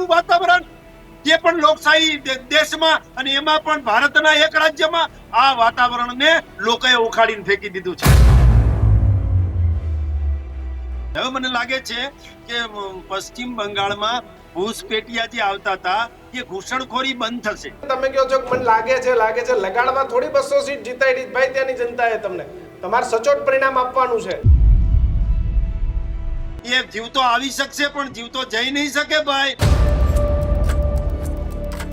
આવું વાતાવરણ જે પણ લોકશાહી દેશમાં અને એમાં પણ ભારતના એક રાજ્યમાં આ વાતાવરણને લોકોએ ઉખાડીને ફેંકી દીધું છે. હવે મને લાગે છે કે પશ્ચિમ બંગાળમાં ઘૂસપેટિયા જે આવતા હતા એ ઘૂસણખોરી બંધ થશે. તમે કહો છો કે મને લાગે છે લગાડમાં થોડી 200 સીટ જીતાડી ભાઈ ત્યાંની જનતાએ તમને તમારે સચોટ પરિણામ આપવાનું છે. એ જીવતો આવી શકશે પણ જીવતો જઈ નહીં શકે ભાઈ.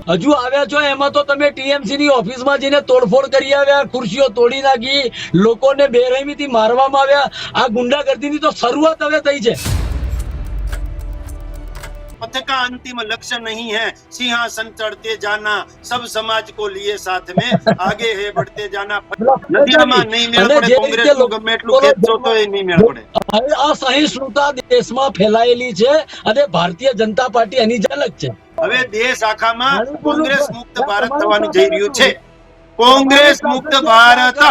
હજુ આવ્યા છો એમાં તો તમે ટીએમસી ની ઓફિસમાં જઈને તોડફોડ કરી આવ્યા, ખુરશીઓ તોડી નાખી, લોકોને બેરહેમીથી મારવામાં આવ્યા. આ ગુંડાગર્દીની તો શરૂઆત હવે થઈ છે. पथ का अंतिम लक्ष्य नहीं है सिंहासन चढ़ते जाना, सब समाज को लिए साथ में आगे है बढ़ते जाना. નથી આમાં નહીં મેળ પડે. કોંગ્રેસ નું ગમે એટલું ખેંચો તો એ નહીં મેળ પડે. આ સહિષ્ણુતા દેશમાં ફેલાયેલી છે અને ભારતીય જનતા પાર્ટી એની ઝલક છે. હવે દેશ આખામાં કોંગ્રેસ મુક્ત ભારત થવાનું જઈ રહ્યું છે. કોંગ્રેસ મુક્ત ભારત.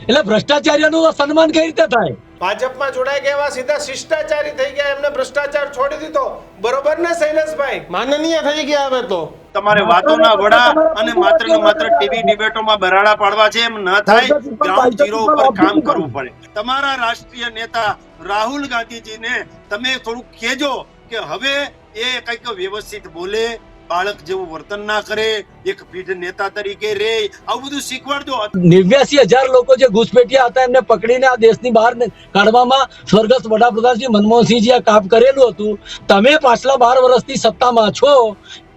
એટલે ભ્રષ્ટાચારીઓનું સન્માન કઈ રીતે થાય? ભાજપમાં જોડાઈ ગયા સીધા શિષ્ટાચારી થઈ ગયા, એમને ભ્રષ્ટાચાર છોડી દીધો. બરોબર ને શૈલેષભાઈ? માનનીય થઈ ગયા હવે તો. તમારે વાતોના વડા અને માત્ર ને માત્ર ટીવી ડિબેટોમાં બરાડા પાડવા છે એમ ન થાય. ગ્રાઉન્ડ ઝીરો ઉપર કામ કરવું પડે. તમારા રાષ્ટ્રીય નેતા રાહુલ ગાંધીજીને તમે થોડું કહેજો કે હવે એ કંઈક વ્યવસ્થિત બોલે, બાળક જેવું વર્તન ના કરે, એક પીઢ નેતા તરીકે રે, આવું બધું શીખવાડજો. 89,000 લોકો જે ઘૂસપેઠિયા હતા એમને પકડીને આ દેશની બહાર કાઢવામાં સ્વર્ગસ્થ વડાપ્રધાન શ્રી મનમોહનસિંહજી આ કામ કરેલું હતું. તમે પાછલા 12 વર્ષથી સત્તામાં છો,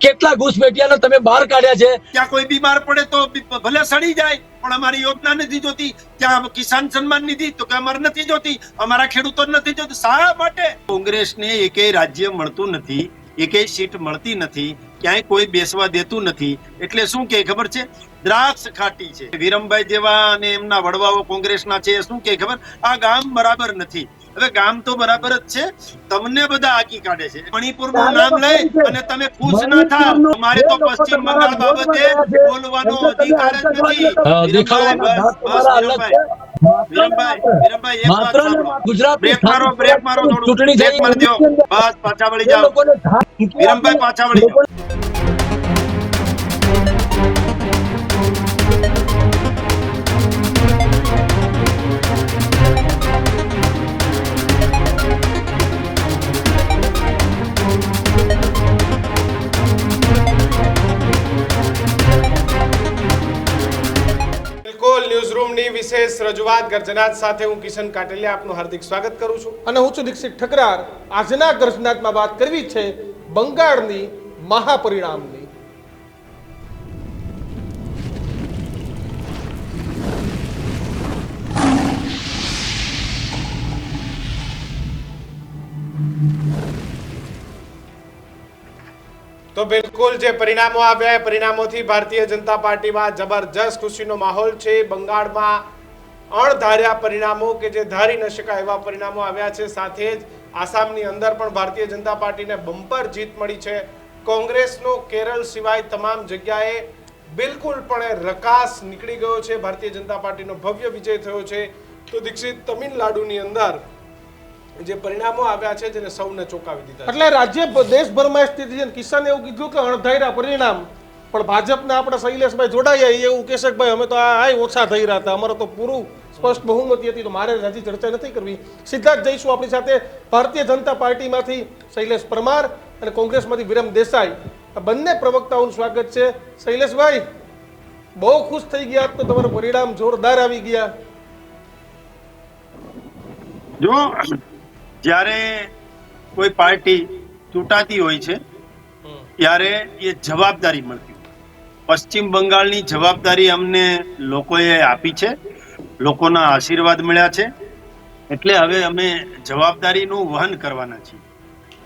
કેટલા ઘૂસપેઠિયાને તમે બહાર કાઢ્યા છે? ત્યાં કોઈ બીમાર પડે તો ભલે સડી જાય પણ અમારી યોજના નથી જોતી. ત્યાં કિસાન સન્માન નિધિ તો કે અમારે નથી જોતી, અમારા ખેડૂતો નથી જોતી. શા માટે? કોંગ્રેસને એકેય રાજ્ય મળતું નથી, એકેય સીટ મળતી નથી, ક્યાંય કોઈ બેસવા દેતું નથી. એટલે શું કે ખબર છે? દ્રાક્ષ ખાટી છે. વિરમભાઈ જેવા અને એમના વડવાઓ કોંગ્રેસના છે શું કે ખબર? આ ગામ બરાબર નથી. હવે ગામ તો બરાબર જ છે, તમને બધા આકી કાઢે છે. મણિપુરનું નામ લઈ અને તમે ખુશ ના થાવ. તમારે તો પશ્ચિમ બંગાળ બાબતે બોલવાનો અધિકાર જ નથી. વિરમભાઈ એક વાત સાંભળો. બ્રેક મારો થોડું બ્રેક મારી દો. બસ પાછા વળી જાઓ. વિરમભાઈ પાછા વળી જાઓ. ન્યૂઝરૂમની વિશેષ રજૂઆત ગર્જનાત સાથે હું કિશન કાટેલિયા આપનું હાર્દિક સ્વાગત કરું છું અને હું છું દીક્ષિત ઠકરાર. આજના ગર્જનાતમાં વાત કરવી છે બંગાળની મહાપરિણામની. તો બિલકુલ જે પરિણામો આવ્યા એ પરિણામોથી ભારતીય જનતા પાર્ટીમાં જબરજસ્ત ખુશીનો માહોલ છે. બંગાળમાં અણધાર્યા પરિણામો કે જે ધારી ન શકાય એવા પરિણામો આવ્યા છે. સાથે જ આસામની અંદર પણ ભારતીય જનતા પાર્ટીને બમ્પર જીત મળી છે. કોંગ્રેસનો કેરળ સિવાય તમામ જગ્યાએ બિલકુલપણે રકાસ નીકળી ગયો છે. ભારતીય જનતા પાર્ટીનો ભવ્ય વિજય થયો છે. તો દીક્ષિત, તમિલનાડુની અંદર જે પરિણામો આવ્યા છે જેને સૌને ચોંકાવી દીધા, એટલે રાજ્ય દેશભરમાં સ્થિતિ છે. કિસાને એવું કીધું કે અણધાર્યા પરિણામ, પણ ભાજપના આપણા શૈલેષભાઈ જોડાયા એવું કહેશે કે ભાઈ અમે તો આ ઓછા થઈ રહ્યા હતા, અમારે તો પૂરું સ્પષ્ટ બહુમતી હતી. તો મારે હજી ચર્ચા નથી કરવી, સીધા જ જઈશું. આપણી સાથે ભારતીય જનતા પાર્ટીમાંથી શૈલેષ પરમાર અને કોંગ્રેસમાંથી વિરમ દેસાઈ, આ બંને પ્રવક્તાઓનું સ્વાગત છે. શૈલેષભાઈ, બહુ ખુશ થઈ ગયા તો તમારું પરિણામ જોરદાર આવી ગયા. જો જ્યારે કોઈ પાર્ટી ચૂંટાતી હોય છે ત્યારે એ જવાબદારી મળતી. પશ્ચિમ બંગાળની જવાબદારી અમને લોકોએ આપી છે, લોકોના આશીર્વાદ મળ્યા છે, એટલે હવે અમે જવાબદારીનું વહન કરવાના છીએ.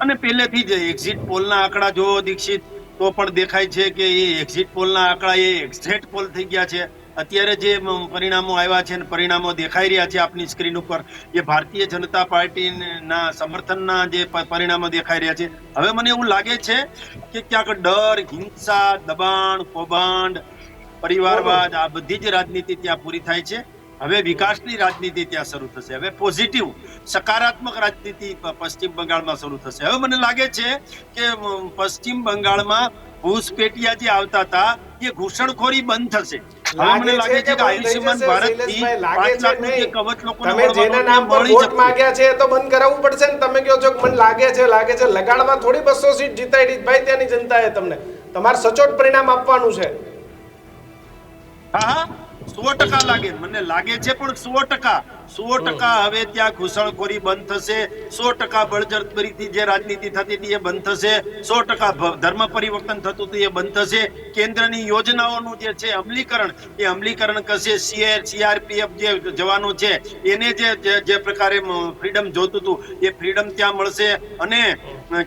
અને પહેલેથી જ એક્ઝિટ પોલના આંકડા જો દીક્ષિત તો પણ દેખાય છે કે એ એક્ઝિટ પોલના આંકડા એ એક્ઝેક્ટ પોલ થઈ ગયા છે. અત્યારે જે પરિણામો આવ્યા છે અને પરિણામો દેખાઈ રહ્યા છે આપની સ્ક્રીન ઉપર, એ ભારતીય જનતા પાર્ટીના સમર્થનના જે પરિણામો દેખાઈ રહ્યા છે. હવે મને એવું લાગે છે કે ક્યાંક ડર, હિંસા, દબાણ, કૌભાંડ, પરિવારવાદ, આ બધી જ રાજનીતિ ત્યાં પૂરી થાય છે. હવે વિકાસની રાજનીતિ ત્યાં શરૂ થશે. હવે પોઝિટિવ સકારાત્મક રાજનીતિ પશ્ચિમ બંગાળમાં શરૂ થશે. હવે મને લાગે છે કે પશ્ચિમ બંગાળમાં ઘૂસપેટિયા જે આવતા હતા એ ઘૂસણખોરી બંધ થશે. હવે મને લાગે છે કે આયુષ્યમાન ભારતથી 5 લાખનું જે કવચ લોકોને તમે જેના નામ પર મળી વોટ જશે. માંગ્યા છે એ તો બંધ કરાવવું પડશે ને. તમે કહો છો કે મને લાગે છે લગાડવા થોડી 200 સીટ જીતાડી ભાઈ ત્યાંની જનતાએ તમને. તમારે સચોટ પરિણામ આપવાનું છે. હા 100% લાગે, મને લાગે છે પણ 100% હવે ત્યાં ઘૂસણખોરી બંધ થશે. 100% બળજબરીથી જે રાજનીતિ થતી હતી એ બંધ થશે. 100% ધર્મ પરિવર્તન થતું હતું એ બંધ થશે. કેન્દ્રની યોજનાઓનું જે છે અમલીકરણ કરશે. CRPF જે જવાનો છે એને જે પ્રકારે ફ્રીડમ જોતું હતું એ ફ્રીડમ ત્યાં મળશે. અને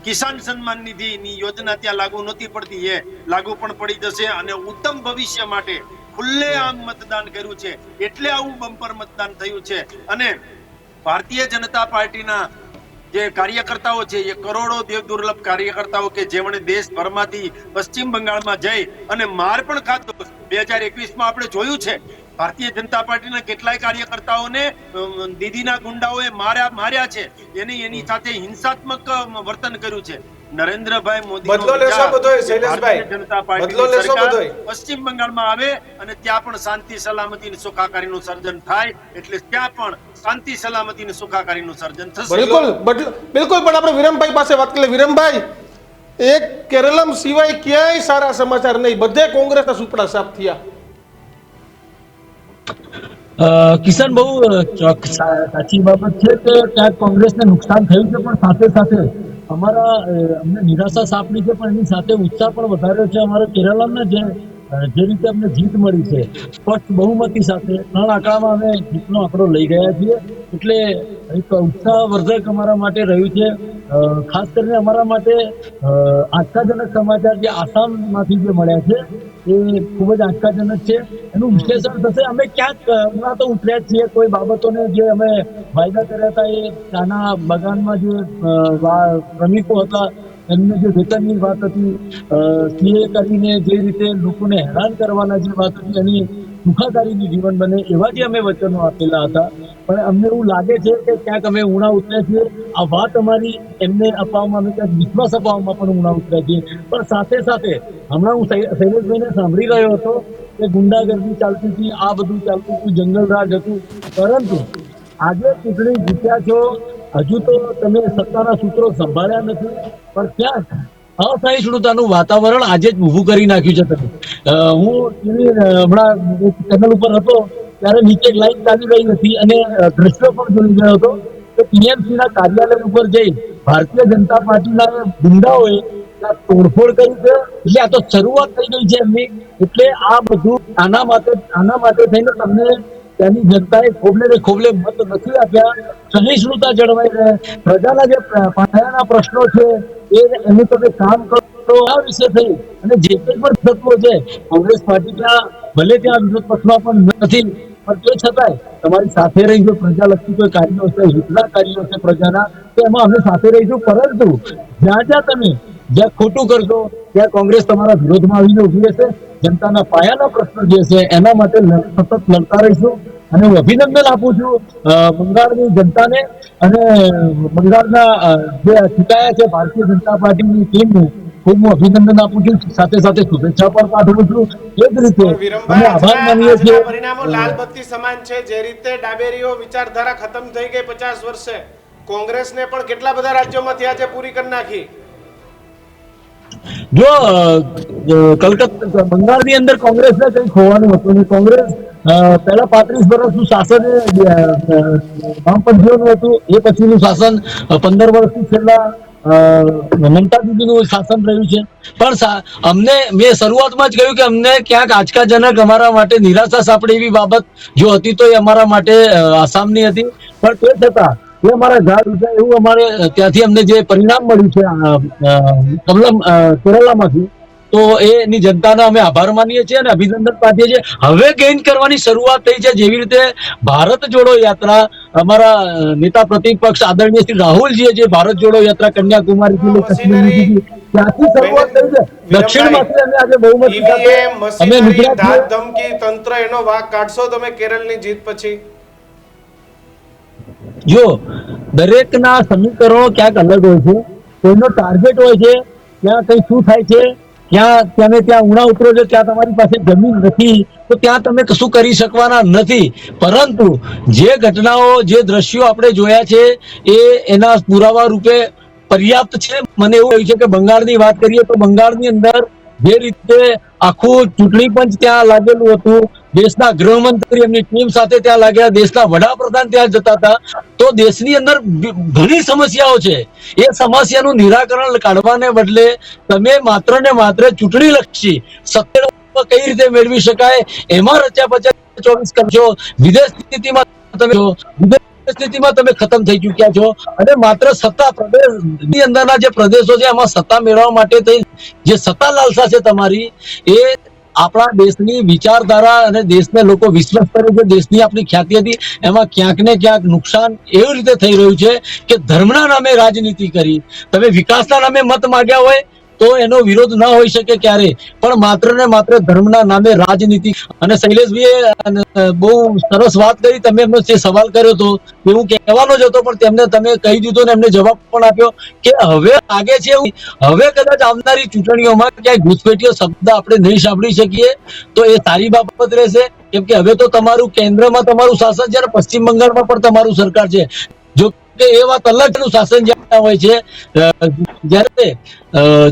કિસાન સન્માન નિધિની યોજના ત્યાં લાગુ નહોતી પડતી એ લાગુ પણ પડી જશે. અને ઉત્તમ ભવિષ્ય માટે ખુલ્લેઆમ મતદાન કર્યું છે એટલે આવું બમ્પર મતદાન થયું છે. અને ભારતીય જનતા પાર્ટીના જે કાર્યકર્તાઓ છે એ કરોડો દુર્લભ કાર્યકર્તાઓ કે જેમણે દેશભરમાંથી પશ્ચિમ બંગાળમાં જઈ અને માર પણ ખાધો. 2021માં આપણે જોયું છે ભારતીય જનતા પાર્ટીના કેટલાય કાર્યકર્તાઓને દીદીના ગુંડાઓએ માર્યા છે. એની સાથે હિંસાત્મક વર્તન કર્યું છે. નરેન્દ્રભાઈ મોદી બદલો લેશો બધોય શૈલેષભાઈ, જનતા બદલો લેશો પાર્ટી બધોય. પશ્ચિમ બંગાળમાં આવે અને ત્યાં પણ શાંતિ સલામતી અને સુખાકારીનું સર્જન થાય એટલે ત્યાં પણ શાંતિ સલામતી અને સુખાકારીનું સર્જન થશે. બિલકુલ પણ આપણે વિરમભાઈ પાસે વાત કરીએ. વિરમભાઈ, એક કેરલમ સિવાય ક્યાંય સારા સમાચાર નહીં, બધે કોંગ્રેસના સુપડા સાફ થયા. કિશન બહુ સાચી બાબત છે કે ક્યાંક કોંગ્રેસને નુકસાન થયું છે પણ સાથે સાથે અમને નિરાશા સાંપડી છે પણ એની સાથે ઉત્સાહ પણ વધાર્યો છે. અમારા કેરળમાં જે રીતે અમને જીત મળી છે સ્પષ્ટ બહુમતી સાથે 3 આંકડામાં અમે જીતનો આંકડો લઈ ગયા છીએ એટલે એક ઉત્સાહવર્ધક અમારા માટે રહ્યું છે. ખાસ કરીને અમારા માટે આશાજનક સમાચાર જે આસામમાંથી જે મળ્યા છે એ ખૂબ જ આશાજનક છે. એનું વિશ્લેષણ થશે. અમે ક્યાંક હમણાં તો ઉતર્યા છીએ કોઈ બાબતોને જે અમે વાયદા કર્યા હતા એ નાના બગાનમાં જે શ્રમિકો હતા એમને જે વેતનની વાત હતી, CA કરીને જે રીતે લોકોને હેરાન કરવાના જે વાત હતી એની સુખાકારીનું જીવન બને એવા જે અમે વચનો આપેલા હતા. પણ અમને એવું લાગે છે કે ક્યાંક અમે ઊણા ઉતર્યા છીએ. આ વાત અમારી એમને અપાવવામાં અમે ક્યાંક વિશ્વાસ અપાવવામાં પણ ઊણા ઉતર્યા છીએ. પણ સાથે સાથે હમણાં હું શૈલેષભાઈને સાંભળી રહ્યો હતો કે ગુંડાગર્દી ચાલતી હતી, આ બધું ચાલતું હતું, જંગલ રાજ હતું. પરંતુ આજે ચૂંટણી જીત્યા છો, હજુ તો તમે સત્તાના સૂત્રો સંભાળ્યા નથી પણ ક્યાંક અસહિષ્ણુતાનું વાતાવરણ આજે જ ઊભું કરી નાખ્યું છે. તમે હું હમણાં ચેનલ ઉપર હતો ત્યારે નીચે લાઈવ ચાલી રહી હતી અને દ્રશ્યો પણ જોઈ રહ્યો હતો કે TMC ના કાર્યાલય ઉપર જઈ ભારતીય જનતા પાર્ટીના ગુંડાઓએ તોડફોડ કરી છે. એટલે આ તો શરૂઆત થઈ ગઈ છે એમની. એટલે આ બધું આના માટે થઈને તમને ત્યાંની જનતાએ ખોબલે મત નથી આપ્યા. સહિષ્ણુતા જળવાઈ રહે, પ્રજાના જે પાયાના પ્રશ્નો છે એનું તમે કામ કરો આ વિશે થઈ અને જે કંઈ પણ તત્વો છે કોંગ્રેસ પાર્ટી ભલે ત્યાં વિરોધ પક્ષમાં પણ નથી પણ તે છતાંય તમારી સાથે રહીશું. પ્રજાલક્ષી કોઈ કાર્યો છે, હિતના કાર્યો છે પ્રજાના, તો એમાં અમે સાથે રહીશું. પરંતુ જ્યાં ખોટું કરશો ત્યાં કોંગ્રેસ તમારા વિરોધમાં આવીને ઉભી રહેશે. જનતાના પાયાના પ્રશ્નો જે છે એના માટે સતત લડતા રહીશું. અને હું અભિનંદન આપું છું બંગાળની જનતાને અને બંગાળના જે ચૂંટાયા છે ભારતીય જનતા પાર્ટીની ટીમને ખૂબ હું અભિનંદન આપું છું. સાથે સાથે શુભેચ્છા પણ પાઠવું છું. એ જ રીતે અમે આભાર માનીએ છીએ. પરિણામો લાલ બત્તી સમાન છે. જે રીતે ડાબેરીઓ વિચારધારા ખતમ થઈ ગઈ 50 વર્ષે, કોંગ્રેસને પણ કેટલા બધા રાજ્યોમાંથી આજે પૂરી કરી નાખી. જો કલકત્તા બંગાળની અંદર કોંગ્રેસને કંઈ ખોવાનું હતું નહીં. કોંગ્રેસ પહેલા 35 વર્ષનું શાસન વામપંથીઓનું હતું, એ પછીનું શાસન 15 વર્ષથી છેલ્લા મમતા દીદીનું શાસન રહ્યું છે. પણ મેં શરૂઆતમાં જ કહ્યું કે અમને ક્યાંક આંચકાજનક અમારા માટે નિરાશા સાંપડે એવી બાબત જો હતી તો એ અમારા માટે આસામની હતી. પણ તે છતાં એ અમારા ઝાડ ઉઠે એવું અમારે ત્યાંથી અમને જે પરિણામ મળ્યું છે કેરળમાંથી, તો એની જનતાના અમે આભાર માનીએ છીએ અને અભિનંદન પાઠવીએ છીએ. હવે ગેઇન કરવાની શરૂઆત થઈ છે. જેવી રીતે ભારત જોડો યાત્રા અમારા નેતા પ્રતિપક્ષ આદરણીય શ્રી રાહુલજીએ જે ભારત જોડો યાત્રા કન્યાકુમારીથી ત્યાંથી શરૂઆત થઈ છે. દક્ષિણમાંથી અમે આજે બહુમતી ઈવીએમ સાથે અમે મશીનરી નીકળ્યા છીએ. ધાક ધમકી તંત્ર એનો વાંક કાઢશો તમે કેરળની જીત પછી? જો દરેકના સમીકરણો ક્યાંક અલગ હોય છે, કોઈનો ટાર્ગેટ હોય છે, ત્યાં કઈ શું થાય છે, ત્યાં ઉણા ઉતરો છો, ત્યાં તમારી પાસે જમીન નથી તો ત્યાં તમે કશું કરી શકવાના નથી. પરંતુ જે ઘટનાઓ, જે દ્રશ્યો આપણે જોયા છે એ એના પુરાવા રૂપે પર્યાપ્ત છે. મને એવું કહ્યું છે કે બંગાળની વાત કરીએ તો બંગાળની અંદર જે રીતે આખું ચૂંટણી પંચ ત્યાં લાગેલું હતું, દેશના ગૃહમંત્રી એમની ટીમ સાથે ત્યાં લાગ્યા, દેશના વડાપ્રધાન ત્યાં જતા હતા, તો દેશની અંદર ઘણી સમસ્યાઓ છે. એ સમસ્યાનું નિરાકરણ કાઢવાને બદલે તમે માત્ર ને માત્ર ચૂંટણી લક્ષી સત્તા કઈ રીતે મેળવી શકાય એમાં રચ્યા પચ્યા 24 કરશો. વિદેશ સ્થિતિમાં તમે ખતમ થઈ ચુક્યા છો અને માત્ર સત્તા પ્રદેશની અંદરના જે પ્રદેશો છે એમાં સત્તા મેળવવા માટે જે સત્તા લાલસા છે તમારી, એ આપણા દેશની વિચારધારા અને દેશને લોકો વિશ્વાસ કરે છે, દેશની આપણી ખ્યાતિ હતી, એમાં ક્યાંક ને ક્યાંક નુકસાન એવી રીતે થઈ રહ્યું છે કે ધર્મના નામે રાજનીતિ કરી. તમે વિકાસના નામે મત માંગ્યા હોય તો એનો વિરોધ ના હોઈ શકે ક્યારે, પણ માત્ર ને માત્ર ધર્મના નામે રાજનીતિ. અને શૈલેષભાઈએ બહુ સરસ વાત કરી, તમે એમનો જે સવાલ કર્યો હતો એ હું કહેવાનો જ હતો પણ તમે કહી દીધો ને એમને જવાબ પણ આપ્યો કે હવે આગે છે એવું, હવે કદાચ આવનારી ચૂંટણીઓમાં ક્યાંય ઘૂસપેઠીઓ શબ્દ આપણે નહીં સાંભળી શકીએ તો એ સારી બાબત રહેશે. કેમ કે હવે તો તમારું કેન્દ્રમાં તમારું શાસન છે અને પશ્ચિમ બંગાળમાં પણ તમારું સરકાર છે. જો કે એ વાત અલગ નું શાસન જ્યાં હોય છે, જ્યારે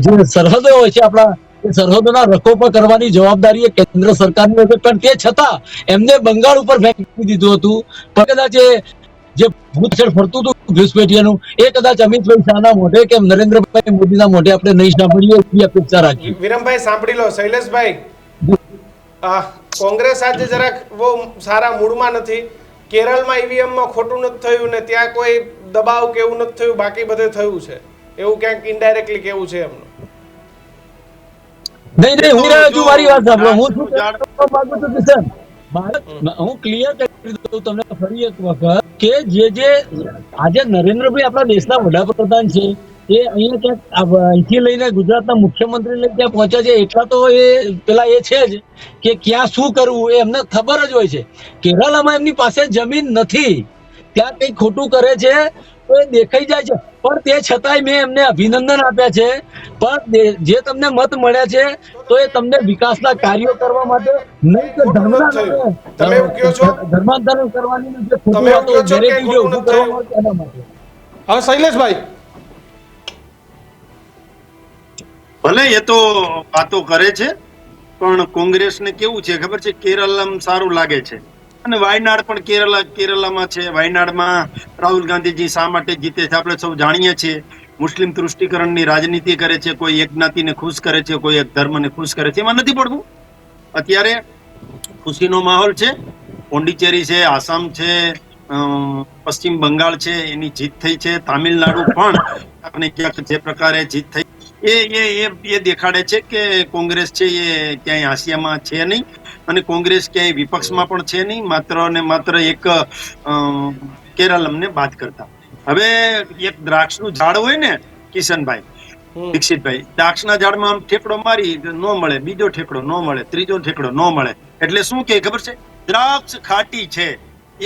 જે સરહદો હોય છે આપણા, એ સરહદોના રખોપા કરવાની જવાબદારી એ કેન્દ્ર સરકારની હોય છે, પણ તે છતાં એમને બંગાળ ઉપર ફેંકી દીધું હતું. પણ કદાચ જે ભૂત છેડ ફરતું હતું ઘૂસપેઠિયાનું, એ કદાચ અમિતભાઈ શાહના મોઢે કે નરેન્દ્રભાઈ મોદીના મોઢે આપણે નહીં સાંભળીએ એવી અપેક્ષા રાખી. વિરમભાઈ સાંભળી લો. શૈલેષભાઈ, કોંગ્રેસ આજે જરાક બહુ સારા મૂડમાં નથી. કેરળમાં ઈવીએમમાં ખોટું નથી થયું ને ત્યાં કોઈ દબાવ કે એવું નથી થયું, બાકી બધે થયું છે એવું ક્યાંક ઇનડાયરેક્ટલી કેવું છે એમનું? નહીં, હું મારી વાત સાંભળો. હું શું કહેવા માંગુ છું કિશન, હું ક્લિયર કરી દઉં તમને ફરી એક વખત કે જે આજે નરેન્દ્રભાઈ આપણા દેશના વડાપ્રધાન છે, એ અહીંયા ક્યાંક અહીંથી લઈને ગુજરાતના મુખ્યમંત્રી લઈને ત્યાં પહોંચ્યા છે, એટલા તો એ પેલા એ છે જ કે ક્યાં શું કરવું એ એમને ખબર જ હોય છે. કેરળમાં એમની પાસે જમીન નથી, ત્યાં કઈ ખોટું કરે છે તો એ દેખાઈ જાય છે, પણ તે છતાંય મેં એમને અભિનંદન આપ્યા છે. પણ જે તમને મત મળ્યા છે તો એ તમને વિકાસના કાર્યો કરવા માટે નહીં કે તમે એવું કહો છો ધર્માંતરણ કરવાની જે તમે એવું કહો છો કે ખોટું નથી થયું? એના માટે હવે શૈલેષભાઈ, ભલે એ તો વાતો કરે છે પણ કોંગ્રેસને કેવું છે ખબર છે, કેરળમાં સારું લાગે છે અને વાયનાડ પણ કેરળમાં છે. વાયનાડમાં રાહુલ ગાંધીજી શા માટે જીતે છે આપણે સૌ જાણીએ છીએ. મુસ્લિમ તૃષ્ટિકરણની રાજનીતિ કરે છે, કોઈ એક જ્ઞાતિને ખુશ કરે છે, કોઈ એક ધર્મને ખુશ કરે છે, એમાં નથી પડવું. અત્યારે ખુશીનો માહોલ છે. પોંડિચેરી છે, આસામ છે, પશ્ચિમ બંગાળ છે, એની જીત થઈ છે. તામિલનાડુ પણ આપણે ક્યાંક જે પ્રકારે જીત થઈ એ દેખાડે છે કે કોંગ્રેસ છે એ ક્યાંય હાંસિયામાં છે નહીં અને કોંગ્રેસ ક્યાંય વિપક્ષમાં પણ છે નહીં, માત્ર ને માત્ર એક કેરળમને બાદ કરતા. હવે એક દ્રાક્ષનું ઝાડ હોય ને કિશનભાઈ, દીક્ષિતભાઈ, દ્રાક્ષના ઝાડમાં આમ ઠેકડો મારી ન મળે, બીજો ઠેકડો ન મળે, ત્રીજો ઠેકડો ન મળે, એટલે શું કે ખબર છે, દ્રાક્ષ ખાટી છે.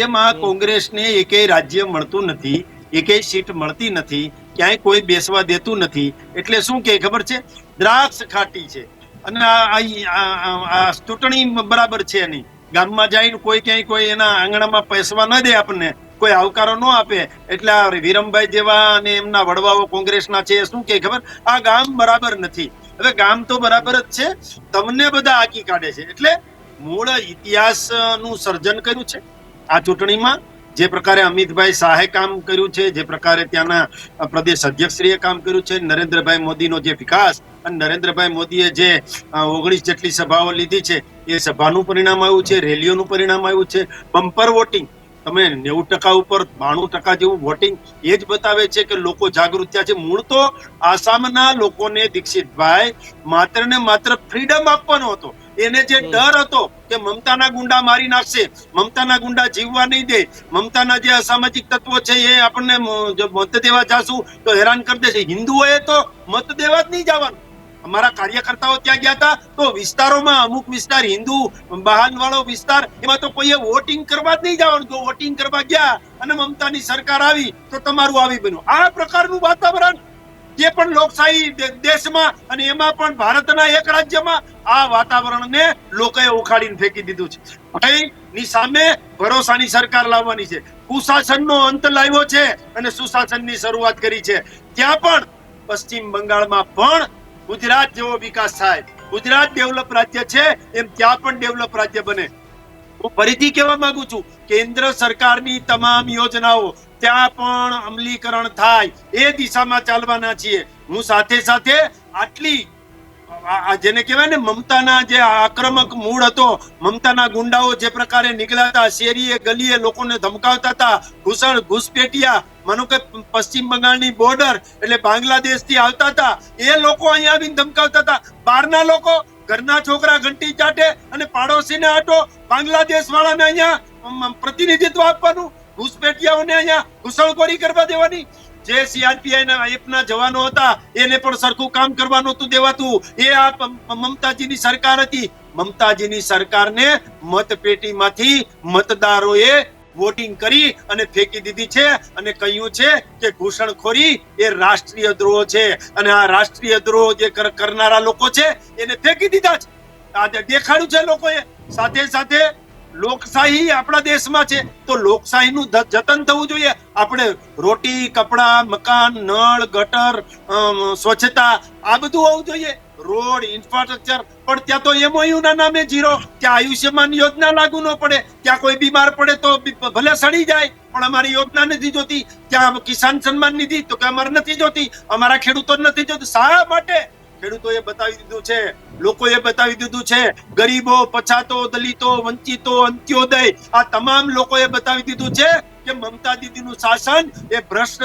એમાં કોંગ્રેસને એકેય રાજ્ય મળતું નથી, એકેય સીટ મળતી નથી, ક્યાંય કોઈ બેસવા દેતું નથી. એટલે શું કે ખબર છે, દ્રાક્ષ ખાટી છે અને આ ચૂંટણી બરાબર છે નહીં. ગામમાં જઈને કોઈ ક્યાંય કોઈ એના આંગણામાં પેસવા ન દે, આપણને કોઈ આવકારો ન આપે, એટલે આ વિરમભાઈ જેવા અને એમના વડવાઓ કોંગ્રેસના છે શું કે ખબર, આ ગામ બરાબર નથી. હવે ગામ તો બરાબર જ છે, તમને બધા આકી કાઢે છે. એટલે મૂળ ઇતિહાસનું સર્જન કર્યું છે આ ચૂંટણીમાં. જે પ્રકારે અમિતભાઈ શાહે કામ કર્યું છે, જે પ્રકારે ત્યાંના પ્રદેશ અધ્યક્ષશ્રીએ કામ કર્યું છે, નરેન્દ્રભાઈ મોદીનો જે વિકાસ અને નરેન્દ્રભાઈ મોદીએ જે 19 જેટલી સભાઓ લીધી છે એ સભાનું પરિણામ આવ્યું છે, રેલીઓનું પરિણામ આવ્યું છે. બમ્પર વોટિંગ, તમે 90% ઉપર 92% જેવું વોટિંગ, એ જ બતાવે છે કે લોકો જાગૃત થયા છે. મૂળ તો આસામના લોકોને દીક્ષિતભાઈ માત્ર ને માત્ર ફ્રીડમ આપવાનો હતો, એને જે ડર હતો કે મમતાના ગુંડા મારી નાખશે, મમતાના ગુંડા જીવવા નહીં દે, મમતાના જે અસામાજિક તત્વો છે એ આપણને મત દેવા જાશું તો હેરાન કરી દેશે, હિન્દુઓએ તો મત દેવા જ નહીં જવાનું. અમારા કાર્યકર્તાઓ ત્યાં ગયા હતા તો વિસ્તારોમાં અમુક વિસ્તાર હિન્દુ બહાન વાળો વિસ્તાર, એમાં તો કોઈએ વોટિંગ કરવા જ નહીં જવાનું. જો વોટિંગ કરવા ગયા અને મમતાની સરકાર આવી તો તમારું આવી બન્યું. આ પ્રકારનું વાતાવરણ જે પણ લોકશાહી દેશમાં અને એમાં પણ ભારતના એક રાજ્યમાં આ વાતાવરણને લોકોએ ઉખાડીને ફેંકી દીધું છે. ભયની સામે ભરોસાની સરકાર લાવવાની છે, કુશાસનનો અંત લાવ્યો છે અને સુશાસનની શરૂઆત કરી છે. ત્યાં પણ પશ્ચિમ બંગાળમાં પણ ગુજરાત જેવો વિકાસ થાય, ગુજરાત ડેવલપ રાજ્ય છે એમ ત્યાં પણ ડેવલપ રાજ્ય બને. હું ફરીથી કહેવા માંગુ છું, કેન્દ્ર સરકારની તમામ યોજનાઓ ત્યાં પણ અમલીકરણ થાય એ દિશામાં ચાલવાના છીએ. હું સાથે સાથે આટલી જેને કહેવાય ને મમતાના જે આક્રમક મૂળ હતો, મમતાના ગુંડાઓ જે પ્રકારે નીકળ્યા હતા, શેરીએ ગલીએ લોકોને ધમકાવતા હતા, ઘૂસપેટિયા, માનો કે પશ્ચિમ બંગાળની બોર્ડર એટલે બાંગ્લાદેશ થી આવતા હતા એ લોકો અહીંયા આવીને ધમકાવતા હતા. બહારના લોકો ઘરના છોકરા ઘંટી ચાટે અને પાડોશીને આટો, બાંગ્લાદેશ વાળાને અહીંયા પ્રતિનિધિત્વ આપવાનું, ઘૂસપેટિયાઓને અહીંયા ઘૂસણખોરી કરવા દેવાની. જે સીઆરપીઆઈ ના એફના જવાનો હતા એને પણ સરખું કામ કરવાનું હતું દેવાતું. એ આ મમતાજીની સરકાર હતી. મમતાજીની સરકારને મતપેટીમાંથી મતદારોએ વોટિંગ કરી અને ફેંકી દીધી છે અને કહ્યું છે કે ઘૂસણખોરી એ રાષ્ટ્રીય દ્રોહ છે અને આ રાષ્ટ્રીય દ્રોહ જે કરનારા લોકો છે એને ફેંકી દીધા છે. આજે દેખાડ્યું છે લોકોએ. સાથે સાથે લોકશાહી આપણા દેશમાં છે તો લોકશાહીનું જતન થવું જોઈએ. આપણે રોટી, કપડા, મકાન, નળ, ગટર, સ્વચ્છતા આ બધું હોવું જોઈએ, રોડ, ઇન્ફ્રાસ્ટ્રક્ચર. પણ ત્યાં તો એમઓયુ ના નામે જીરો. ત્યાં આયુષ્યમાન યોજના લાગુ ન પડે, ત્યાં કોઈ બીમાર પડે તો ભલે સડી જાય પણ અમારી યોજના નથી જોતી. ત્યાં કિસાન સન્માન નિધિ તો કે અમારે નથી જોતી, અમારા ખેડૂતો નથી જોતી. શા માટે? ખેડૂતોએ બતાવી દીધું છે, લોકોએ બતાવી દીધું છે, ગરીબો, પછાતો, દલિતો, વંચિતો, અંત્યોદય આ તમામ લોકોએ બતાવી દીધું છે કે મમતા દીદીનું શાસન એ ભ્રષ્ટ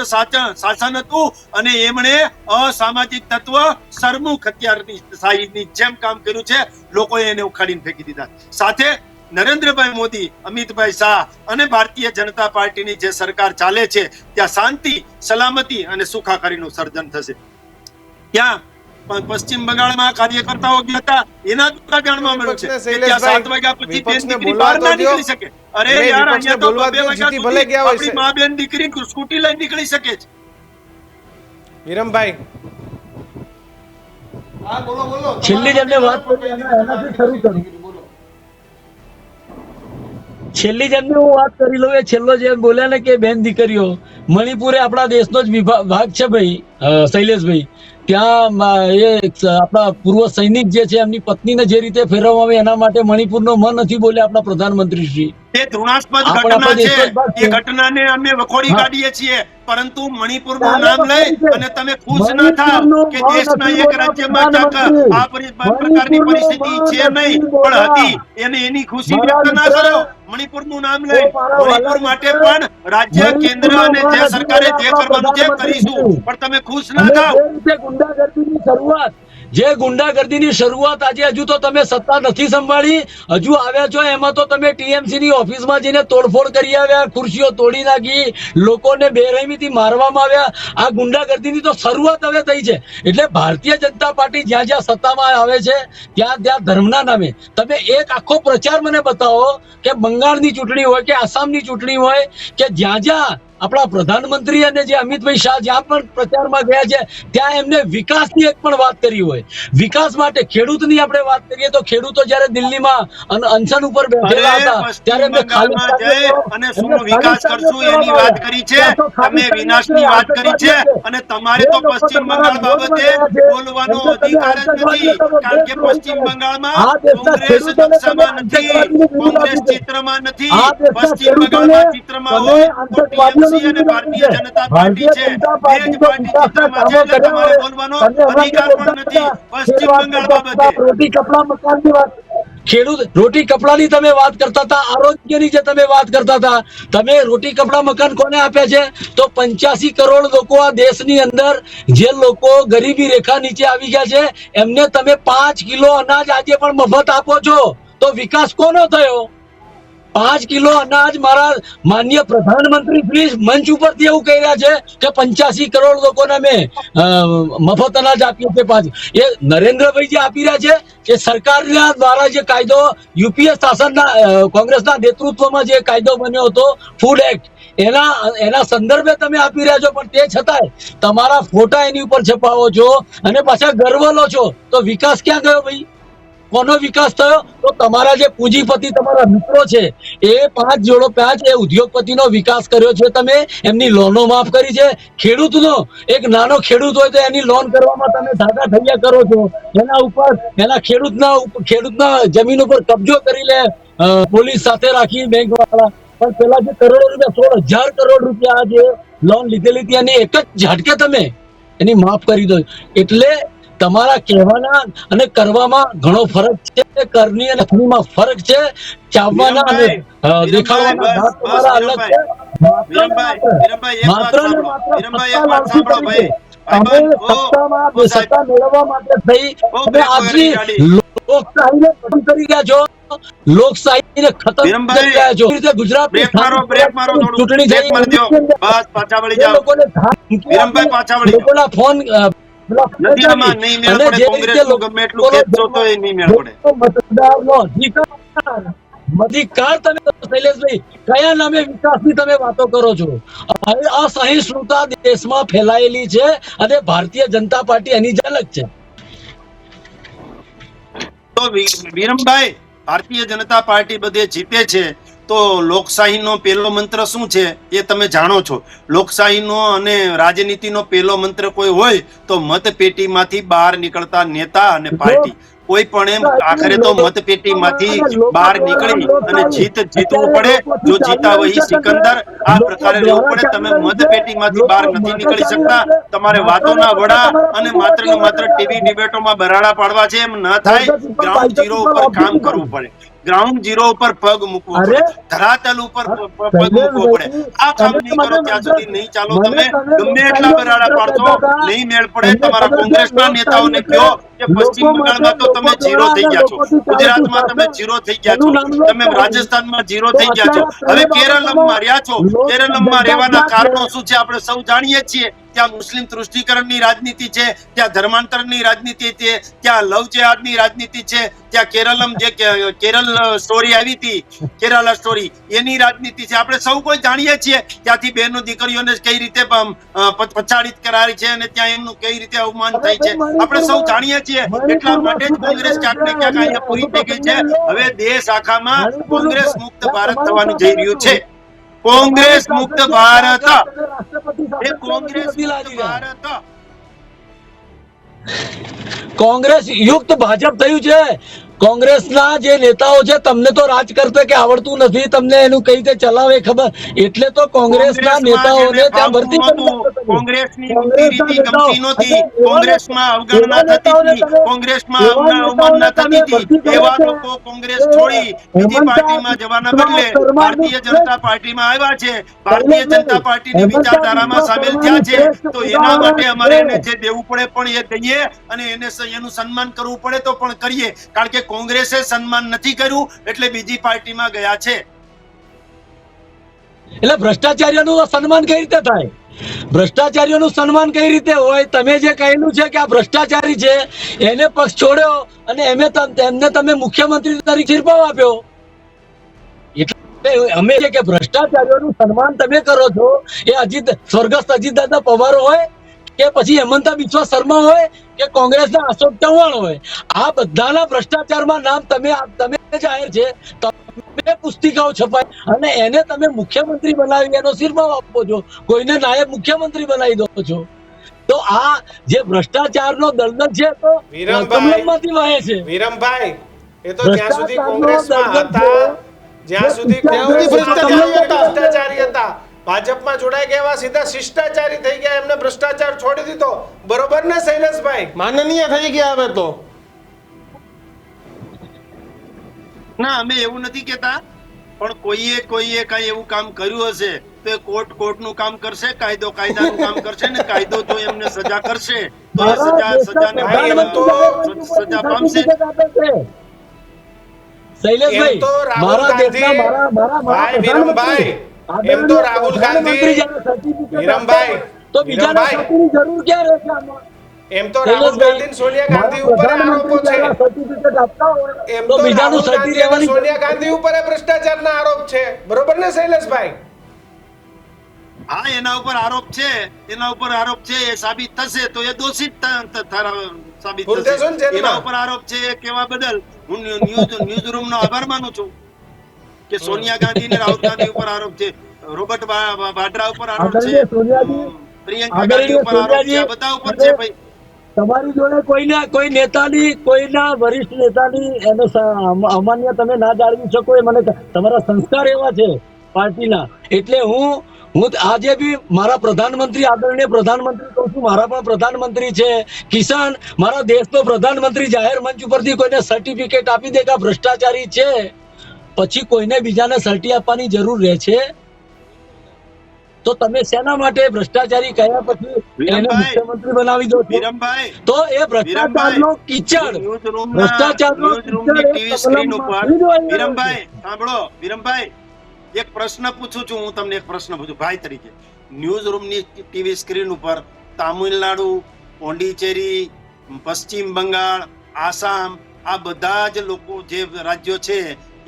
શાસન હતું અને એમણે અસામાજિક તત્વ સરમુખ હથિયારની શાહીની જેમ કામ કર્યું છે. લોકોએ એને ઉખાડીને ફેંકી દીધા. સાથે નરેન્દ્રભાઈ મોદી, અમિતભાઈ શાહ અને ભારતીય જનતા પાર્ટીની જે સરકાર ચાલે છે ત્યાં શાંતિ, સલામતી અને સુખાકારીનું સર્જન થશે. ત્યાં પશ્ચિમ બંગાળમાં કાર્યકર્તાઓ ગયા હતા એના દ્વારા જાણવા મળ્યું છે કે ત્યાં 7 વાગ્યા પછી બેન દીકરી બહાર ના નીકળી શકે. અરે યાર, અહીંયા તો 2 વાગ્યા સુધી આપણી મા બેન દીકરી સ્કૂટી લઈને નીકળી શકે છે. વિરમભાઈ, હા બોલો. છેલ્લી જેમને વાત કરી એનાથી શરૂ કરું. છેલ્લી જેમને હું વાત કરી લઉં, એ છેલ્લો જે બોલ્યા ને કે બેન દીકરીઓ, મણિપુર એ આપણા દેશનો જ ભાગ છે ભાઈ શૈલેષભાઈ. ત્યાં એ આપણા પૂર્વ સૈનિક જે છે એમની પત્નીને જે રીતે ફેરવવામાં આવે એના માટે મણિપુરનો મન નથી બોલ્યા આપણા પ્રધાનમંત્રી શ્રી. એ ધૃણાસ્પદ ઘટના છે, એ ઘટનાને અમે વખોડી કાઢીએ છીએ, પરંતુ મણિપુરનું નામ લઈ અને તમે ખુશ ના થાવ કે દેશના એક રાજ્યમાં ક્યાંક આ પ્રકારની પરિસ્થિતિ છે નહીં પણ હતી, એને એની ખુશી વ્યક્ત ના કરો. મણિપુરનું નામ લઈ મણિપુર માટે પણ રાજ્ય, કેન્દ્ર અને જે સરકારે જે કરવાનું છે કરીશું, પણ તમે ખુશ ના થાવ. ગુંડાગર્દીની શરૂઆત, જે ગુંડાગર્દીની શરૂઆત આજે હજુ તો તમે સત્તા નથી સંભાળી, હજુ આવ્યા છો એમાં તો તમે ટીએમસી ની ઓફિસમાં જઈને તોડફોડ કરી આવ્યા, ખુરશીઓ તોડી નાખી, લોકોને બેરહેમીથી મારવામાં આવ્યા. આ ગુંડાગર્દીની તો શરૂઆત હવે થઈ છે. એટલે ભારતીય જનતા પાર્ટી જ્યાં જ્યાં સત્તામાં આવે છે ત્યાં ત્યાં ધર્મના નામે તમે એક આખો પ્રચાર મને બતાવો કે બંગાળની ચૂંટણી હોય કે આસામની ચૂંટણી હોય કે જ્યાં જ્યાં આપણા પ્રધાનમંત્રી અને જે અમિતભાઈ શાહ જ્યાં પણ પ્રચારમાં ગયા છે ત્યાં એમને વિકાસની એક પણ વાત કરી હોય. વિકાસ માટે ખેડૂતની આપણે વાત કરીએ તો ખેડૂતો જ્યારે દિલ્હીમાં અનશન ઉપર બેઠેલા હતા ત્યારે એમને અને શું વિકાસ કરશું એની વાત કરી છે, તમે વિનાશની વાત કરી છે અને તમારે તો પશ્ચિમ બંગાળ બાબતે બોલવાનો અધિકાર જ નથી, કારણ કે પશ્ચિમ બંગાળમાં કોંગ્રેસ ચર્ચામાં નથી, કોંગ્રેસ ચિત્રમાં નથી. પશ્ચિમ બંગાળમાં ચિત્રમાં હોય તો ટીએમસી અને ભારતીય જનતા પાર્ટી છે, બે જ પાર્ટી ચિત્રમાં છે એટલે તમારે બોલવાનો અધિકાર પણ નથી પશ્ચિમ બંગાળ બાબતે. રોટી કપડા મકાનની વાત ખેડૂત રોટી કપડાની તમે વાત કરતા હતા, આરોગ્યની જે તમે વાત કરતા હતા, તમે રોટી કપડા મકાન કોને આપ્યા છે? તો 85 કરોડ લોકો આ દેશની અંદર જે લોકો ગરીબી રેખા નીચે આવી ગયા છે એમને તમે 5 કિલો અનાજ આજે પણ મફત આપો છો, તો વિકાસ કોનો થયો? 5 કિલો અનાજ મારા માનનીય પ્રધાનમંત્રી શ્રી મંચ ઉપરથી એવું કહી રહ્યા છે કે 85 કરોડ લોકોને અમે મફત અનાજ આપીએ છીએ. 5 એ નરેન્દ્રભાઈ જે આપી રહ્યા છે એ સરકારના દ્વારા જે કાયદો યુપીએ શાસનના કોંગ્રેસના નેતૃત્વમાં જે કાયદો બન્યો હતો ફૂડ એક્ટ, એના સંદર્ભે તમે આપી રહ્યા છો, પણ તે છતાંય તમારા ફોટા એની ઉપર છપાવો છો અને પાછા ગર્વ લો છો, તો વિકાસ ક્યાં ગયો ભાઈ? કોનો વિકાસ થયો? તો તમારા જે પૂંજીપતિ તમારા મિત્રો છે એ 5 એ ઉદ્યોગપતિનો વિકાસ કર્યો છે, તમે એમની લોનો માફ કરી છે. ખેડૂતનો એક નાનો ખેડૂત હોય તો એની લોન કરવામાં તમે ધાગા ધૈયા કરો છો, એના ઉપર એના ખેડૂતના જમીન ઉપર કબજો કરી લે પોલીસ સાથે રાખી બેંક વાળા, પણ પેલા જે કરોડો રૂપિયા 16,000 કરોડ રૂપિયા જે લોન લીધેલી હતી એની એક જ ઝટકે તમે એની માફ કરી દો. એટલે તમારા કહેવાના અને કરવામાં ઘણો ફરક છે. કરની અને ખરીમાં ફરક છે. ચાવવાના અને દેખાડવાના ભાગ તમારા અલગ છે. માત્ર ને માત્ર સત્તા લાલચી કરી છે. તમે સત્તા મેળવવા માટે થઈ અને આજની લોકશાહીને ખતમ કરી રહ્યા છો, લોકશાહીને ખતમ કરી રહ્યા છો. ગુજરાતની ચૂંટણી થઈ લોકોના ફોન અધિકાર તમે શૈલેષભાઈ કયા નામે વિકાસની તમે વાતો કરો છો? અસહિષ્ણુતા દેશમાં ફેલાયેલી છે અને ભારતીય જનતા પાર્ટી એની ઝલક છે. તો વિરમભાઈ, ભારતીય જનતા પાર્ટી બધે જીતે છે તો લોકશાહીનો પહેલો મંત્ર શું છે એ તમે જાણો છો. લોકશાહીનો અને રાજનીતિનો પહેલો મંત્ર કોઈ હોય તો મતપેટીમાંથી બહાર નીકળતા નેતા અને પાર્ટી, કોઈ પણ એમ આખરે તો મતપેટીમાંથી બહાર નીકળી અને જીતવું પડે. જો જીતા વહી સિકંદર, આ પ્રકારે રહેવું પડે. તમે મતપેટીમાંથી બહાર નથી નીકળી શકતા. તમારે વાતોના વડા અને માત્ર ને માત્ર ટીવી ડિબેટોમાં બરાડા પાડવા છે, એમ ન થાય. ગ્રાઉન્ડ ઝીરો ઉપર કામ કરવું પડે, ગ્રાઉન્ડ ઝીરો ઉપર પગ મૂકવો પડે, ધરાતલ ઉપર પગ મૂકવો પડે. આ કામ નહીં કરો ત્યાં સુધી નહીં ચાલો. તમે ગમે એટલા બરાડા પાડશો, નહીં મેળ પડે. તમારા કોંગ્રેસના નેતાઓને કહો કે પશ્ચિમ બંગાળમાં તો તમે ઝીરો થઈ ગયા છો, ગુજરાતમાં તમે ઝીરો થઈ ગયા છો, તમે રાજસ્થાનમાં ઝીરો થઈ ગયા છો, હવે કેરળમાં રહ્યા છો. કેરળમાં રહેવાના કારણો શું છે આપણે સૌ જાણીએ છીએ. ત્યાં મુસ્લિમ તૃષ્ટિકરણની રાજનીતિ છે, ત્યાં ધર્માંતરની રાજનીતિ છે, ત્યાં લવ જેહાદની રાજનીતિ છે, ત્યાં કેરળ સ્ટોરી આવી હતી, કેરાલા સ્ટોરી, એની રાજનીતિ છે. આપણે સૌ કોઈ જાણીએ છીએ ત્યાંથી બહેનો દીકરીઓને કઈ રીતે પછાડિત કરાવી છે અને ત્યાં એમનું કઈ રીતે અવમાન થાય છે, આપણે સૌ જાણીએ છીએ. એટલા માટે જ કોંગ્રેસ ક્યાંક ને ક્યાંક અહીંયા પૂરી થઈ ગઈ છે. હવે દેશ આખામાં કોંગ્રેસ મુક્ત ભારત થવાનું જઈ રહ્યું છે. કોંગ્રેસ મુક્ત ભારત, એ કોંગ્રેસ મુક્ત ભારત, કોંગ્રેસ યુક્ત ભાજપ થયું છે. કોંગ્રેસના જે નેતાઓ છે તમને તો રાજ કરતા કે આવડતું નથી, તમને એનું કઈ રીતે ચલાવે ખબર, એટલે તો કોંગ્રેસના નેતાઓને ત્યાં ભરતી કોંગ્રેસની રીતિ ગમતી નહોતી, કોંગ્રેસમાં અવગણના થતી હતી, કોંગ્રેસમાં અવમાનના થતી હતી. એવા લોકો કોંગ્રેસ છોડી બીજી પાર્ટીમાં જવાના બદલે ભારતીય જનતા પાર્ટીમાં આવ્યા છે, ભારતીય જનતા પાર્ટીની વિચારધારામાં સામેલ થયા છે. તો એના માટે અમારે એને જે દેવું પડે પણ એ દઈએ અને એનું સન્માન કરવું પડે તો પણ કરીએ, કારણ કે કોંગ્રેસે સન્માન નથી કર્યું એટલે બીજી પાર્ટીમાં ગયા છે. એટલે ભ્રષ્ટાચારીઓનું સન્માન કઈ રીતે થાય? ભ્રષ્ટાચારીઓનું સન્માન કઈ રીતે હોય? તમે જે કહેલું છે કે આ ભ્રષ્ટાચારી છે એને પક્ષ છોડ્યો અને એમને તમે મુખ્યમંત્રી તરીકે શિરપાવ આપ્યો. એટલે અમે જે કે ભ્રષ્ટાચારીઓનું સન્માન તમે કરો છો એ સ્વર્ગસ્થ અજીતદાદા પવાર હોય કે પછી હેમંતા બિસ્વા શર્મા હોય કે કોંગ્રેસના અશોક ચૌહાણ હોય, આ બધાના ભ્રષ્ટાચારમાં નામ તમે જાહેર છે, તમે પુસ્તિકાઓ છપાય અને એને તમે મુખ્યમંત્રી બનાવી એનો શિરપાવ આપો છો, કોઈને નાયબ મુખ્યમંત્રી બનાવી દો છો. તો આ જે ભ્રષ્ટાચારનો દળદળ છે તો કમલમમાંથી વહે છે. વિરમભાઈ, એ તો જ્યાં સુધી કોંગ્રેસમાં હતા જ્યાં સુધી ભ્રષ્ટાચારી હતા, ભાજપમાં જોડાઈ ગયા સીધા શિષ્ટાચારી થઈ ગયા, એમને ભ્રષ્ટાચાર છોડી દીધો. બરોબર ને શૈલેષભાઈ? માનનીય થઈ ગયા હવે તો. ના, અમે એવું નથી કહેતા, પણ કોઈએ કઈ એવું કામ કર્યું હશે તો એ કોર્ટનું કામ કરશે, કાયદાનું કામ કરશે ને કાયદો જો એમને સજા કરશે તો એ સજાને ભાઈ, એમ તો સજા પામશે. શૈલેષભાઈ, એમ તો રાહુલ મારા ગાંધી- દેશના ભાઈ વિરમભાઈ, એમ તો રાહુલ ગાંધી- વિરમભાઈ, તો બીજાને વિરમભાઈ, સર્ટિફિકેટની જરૂર ક્યાં રહે છે આમાં? એમ તો રાહુલ ગાંધી અને સોનિયા ગાંધી ઉપર આરોપો છે. સર્ટિફિકેટ આપતા હોય એમ તો તો બીજાનું રાહુલ ગાંધી અને સર્ટિફિકેટ સોનિયા ગાંધી ઉપર ભ્રષ્ટાચારના આરોપ છે, બરોબર ને શૈલેષભાઈ? હા, એના ઉપર આરોપ છે, એ સાબિત થશે તો એ દોષિત સાબિત ભૂલતે શું થશે. છે એના ઉપર આરોપ છે એ કહેવા બદલ હું ન્યૂઝ રૂમ નો આભાર માનું છું કે સોનિયા ગાંધી ને રાહુલ ગાંધી ઉપર આરોપ છે, રોબર્ટ વાડ્રા ઉપર આરોપ છે, આદરણીય સોનિયાજી, પ્રિયંકા ગાંધી ઉપર આરોપ છે, આ બધા ઉપર છે ભાઈ. તમારી જોડે કોઈ નેતાની, કોઈના વરિષ્ઠ નેતાની એને અમાન્ય તમે ના જાળવી શકો, એ મને તમારા સંસ્કાર એવા છે પાર્ટીના. એટલે હું આજે બી મારા પ્રધાનમંત્રી, આદરણીય પ્રધાનમંત્રી કહું છું, મારા પણ પ્રધાનમંત્રી છે કિસાન, મારા દેશનો પ્રધાનમંત્રી જાહેર મંચ ઉપરથી કોઈને સર્ટિફિકેટ આપી દે કે આ ભ્રષ્ટાચારી છે, પછી કોઈને બીજાને સર્ટી આપવાની જરૂર રહે છે? તો તમે શેના માટે ભ્રષ્ટાચારી કયા પછી એને મુખ્યમંત્રી બનાવી દો છો? વિરમભાઈ, તો એ ભ્રષ્ટાચારનો કીચડ, ભ્ષ્ટાચારનો કીચડ એક કમલમમાં ભરી દો અહીંયા. વિરમભાઈ સાંભળો, વિરમભાઈ એક પ્રશ્ન પૂછું છું હું તમને, એક પ્રશ્ન પૂછું ભાઈ તરીકે. ન્યૂઝ રૂમની ટીવી સ્ક્રીન ઉપર તામિલનાડુ, પોંડિચેરી, પશ્ચિમ બંગાળ, આસામ, આ બધા જ લોકો જે રાજ્યો છે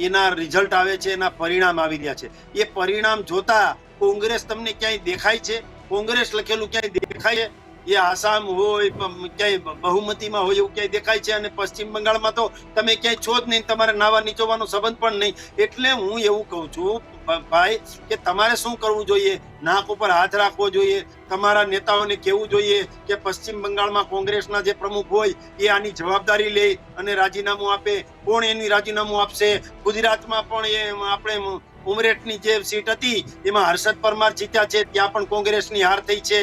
એના રિઝલ્ટ આવે છે, એના પરિણામ આવી રહ્યા છે. એ પરિણામ જોતા કોંગ્રેસ તમને ક્યાંય દેખાય છે? કોંગ્રેસ લખેલું ક્યાંય દેખાય છે? એ આસામ હોય ક્યાંય બહુમતીમાં હોય એવું ક્યાંય દેખાય છે? અને પશ્ચિમ બંગાળમાં તો તમે ક્યાંય છો જ નહીં, તમારે નાવા નીચોવાનો સંબંધ પણ નહીં. એટલે હું એવું કહું છું ભાઈ કે તમારે શું કરવું જોઈએ? નાક ઉપર હાથ રાખવો જોઈએ, તમારા નેતાઓને કહેવું જોઈએ કે પશ્ચિમ બંગાળમાં કોંગ્રેસના જે પ્રમુખ હોય એ આની જવાબદારી લે અને રાજીનામું આપે. કોણ એની રાજીનામું આપશે? ગુજરાતમાં પણ એ આપણે ઉમરેઠની જે સીટ હતી એમાં હર્ષદ પરમાર જીત્યા છે, ત્યાં પણ કોંગ્રેસની હાર થઈ છે.